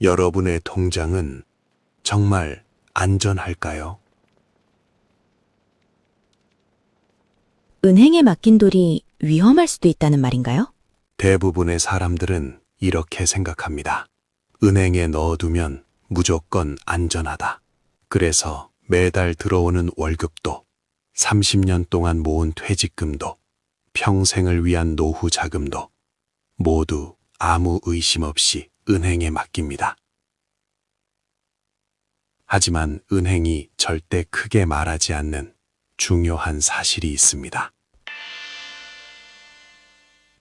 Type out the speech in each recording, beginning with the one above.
여러분의 통장은 정말 안전할까요? 은행에 맡긴 돈이 위험할 수도 있다는 말인가요? 대부분의 사람들은 이렇게 생각합니다. 은행에 넣어두면 무조건 안전하다. 그래서 매달 들어오는 월급도, 30년 동안 모은 퇴직금도, 평생을 위한 노후 자금도 모두 아무 의심 없이 은행에 맡깁니다. 하지만 은행이 절대 크게 말하지 않는 중요한 사실이 있습니다.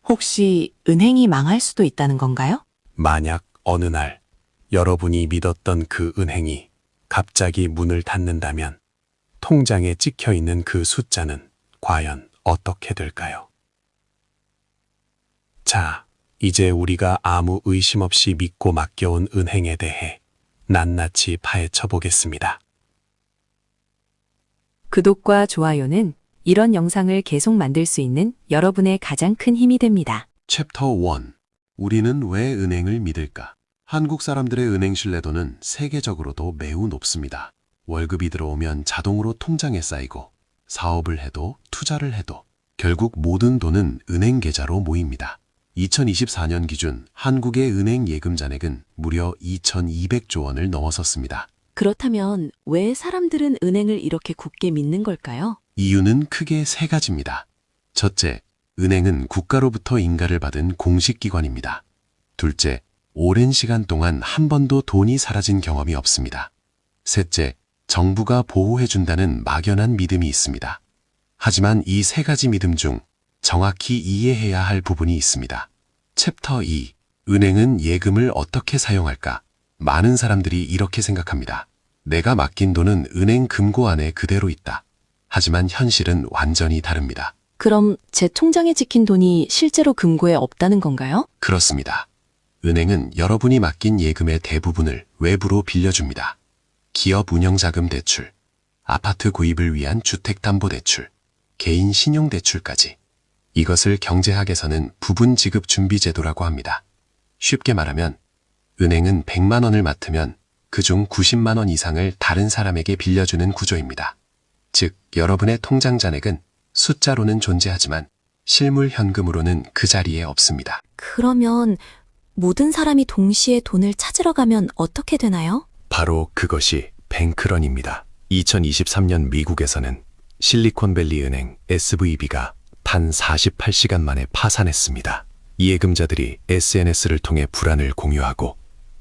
혹시 은행이 망할 수도 있다는 건가요? 만약 어느 날 여러분이 믿었던 그 은행이 갑자기 문을 닫는다면 통장에 찍혀 있는 그 숫자는 과연 어떻게 될까요? 자, 이제 우리가 아무 의심 없이 믿고 맡겨온 은행에 대해 낱낱이 파헤쳐 보겠습니다. 구독과 좋아요는 이런 영상을 계속 만들 수 있는 여러분의 가장 큰 힘이 됩니다. 챕터 1. 우리는 왜 은행을 믿을까? 한국 사람들의 은행 신뢰도는 세계적으로도 매우 높습니다. 월급이 들어오면 자동으로 통장에 쌓이고 사업을 해도 투자를 해도 결국 모든 돈은 은행 계좌로 모입니다. 2024년 기준 한국의 은행 예금 잔액은 무려 2,200조 원을 넘어섰습니다. 그렇다면 왜 사람들은 은행을 이렇게 굳게 믿는 걸까요? 이유는 크게 세 가지입니다. 첫째, 은행은 국가로부터 인가를 받은 공식 기관입니다. 둘째, 오랜 시간 동안 한 번도 돈이 사라진 경험이 없습니다. 셋째, 정부가 보호해준다는 막연한 믿음이 있습니다. 하지만 이 세 가지 믿음 중 정확히 이해해야 할 부분이 있습니다. 챕터 2. 은행은 예금을 어떻게 사용할까? 많은 사람들이 이렇게 생각합니다. 내가 맡긴 돈은 은행 금고 안에 그대로 있다. 하지만 현실은 완전히 다릅니다. 그럼 제 통장에 찍힌 돈이 실제로 금고에 없다는 건가요? 그렇습니다. 은행은 여러분이 맡긴 예금의 대부분을 외부로 빌려줍니다. 기업 운영자금 대출, 아파트 구입을 위한 주택담보대출, 개인 신용대출까지. 이것을 경제학에서는 부분지급준비제도라고 합니다. 쉽게 말하면 은행은 100만 원을 맡으면 그중 90만 원 이상을 다른 사람에게 빌려주는 구조입니다. 즉, 여러분의 통장 잔액은 숫자로는 존재하지만 실물 현금으로는 그 자리에 없습니다. 그러면 모든 사람이 동시에 돈을 찾으러 가면 어떻게 되나요? 바로 그것이 뱅크런입니다. 2023년 미국에서는 실리콘밸리 은행 SVB가 단 48시간 만에 파산했습니다. 예금자들이 SNS를 통해 불안을 공유하고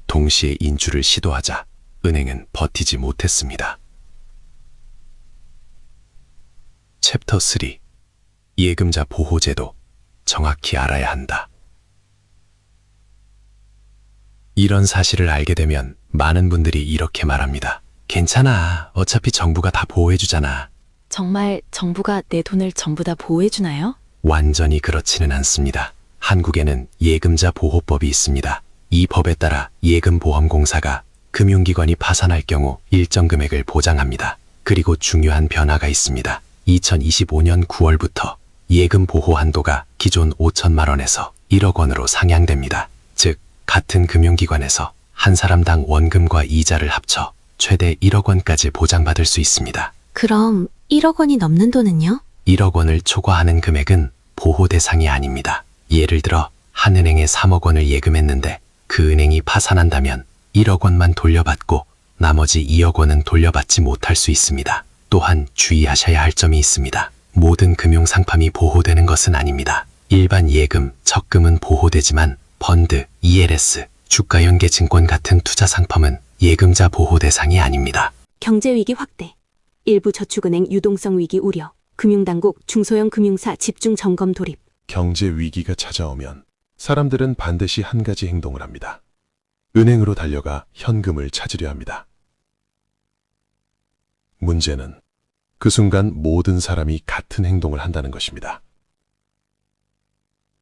동시에 인출을 시도하자 은행은 버티지 못했습니다. 챕터 3. 예금자 보호제도 정확히 알아야 한다. 이런 사실을 알게 되면 많은 분들이 이렇게 말합니다. 괜찮아. 어차피 정부가 다 보호해주잖아. 정말 정부가 내 돈을 전부 다 보호해주나요? 완전히 그렇지는 않습니다. 한국에는 예금자 보호법이 있습니다. 이 법에 따라 예금보험공사가 금융기관이 파산할 경우 일정 금액을 보장합니다. 그리고 중요한 변화가 있습니다. 2025년 9월부터 예금 보호 한도가 기존 5천만 원에서 1억 원으로 상향됩니다. 즉, 같은 금융기관에서 한 사람당 원금과 이자를 합쳐 최대 1억 원까지 보장받을 수 있습니다. 그럼 1억 원이 넘는 돈은요? 1억 원을 초과하는 금액은 보호 대상이 아닙니다. 예를 들어 한 은행에 3억 원을 예금했는데 그 은행이 파산한다면 1억 원만 돌려받고 나머지 2억 원은 돌려받지 못할 수 있습니다. 또한 주의하셔야 할 점이 있습니다. 모든 금융상품이 보호되는 것은 아닙니다. 일반 예금, 적금은 보호되지만 펀드, ELS, 주가연계증권 같은 투자 상품은 예금자 보호 대상이 아닙니다. 경제위기 확대, 일부 저축은행 유동성 위기 우려, 금융당국 중소형 금융사 집중 점검 돌입. 경제 위기가 찾아오면 사람들은 반드시 한 가지 행동을 합니다. 은행으로 달려가 현금을 찾으려 합니다. 문제는 그 순간 모든 사람이 같은 행동을 한다는 것입니다.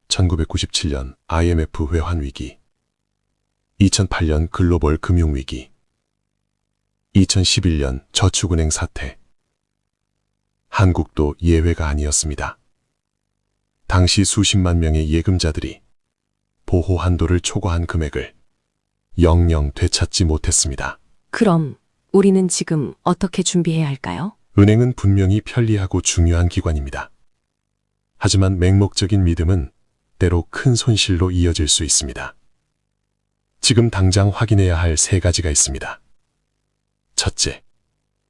1997년 IMF 외환 위기, 2008년 글로벌 금융 위기, 2011년 저축은행 사태. 한국도 예외가 아니었습니다. 당시 수십만 명의 예금자들이 보호 한도를 초과한 금액을 영영 되찾지 못했습니다. 그럼 우리는 지금 어떻게 준비해야 할까요? 은행은 분명히 편리하고 중요한 기관입니다. 하지만 맹목적인 믿음은 때로 큰 손실로 이어질 수 있습니다. 지금 당장 확인해야 할 3가지가 있습니다. 첫째,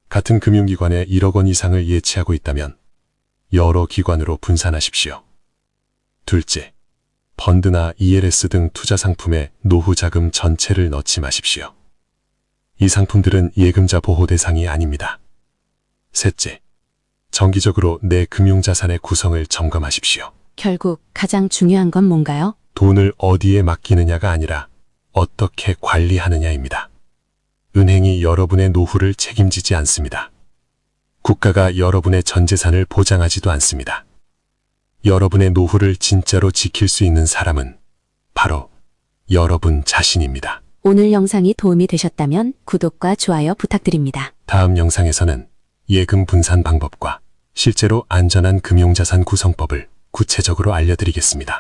같은 금융기관에 1억 원 이상을 예치하고 있다면 여러 기관으로 분산하십시오. 둘째, 펀드나 ELS 등 투자 상품에 노후 자금 전체를 넣지 마십시오. 이 상품들은 예금자 보호 대상이 아닙니다. 셋째, 정기적으로 내 금융자산의 구성을 점검하십시오. 결국 가장 중요한 건 뭔가요? 돈을 어디에 맡기느냐가 아니라 어떻게 관리하느냐입니다. 은행이 여러분의 노후를 책임지지 않습니다. 국가가 여러분의 전 재산을 보장하지도 않습니다. 여러분의 노후를 진짜로 지킬 수 있는 사람은 바로 여러분 자신입니다. 오늘 영상이 도움이 되셨다면 구독과 좋아요 부탁드립니다. 다음 영상에서는 예금 분산 방법과 실제로 안전한 금융자산 구성법을 구체적으로 알려드리겠습니다.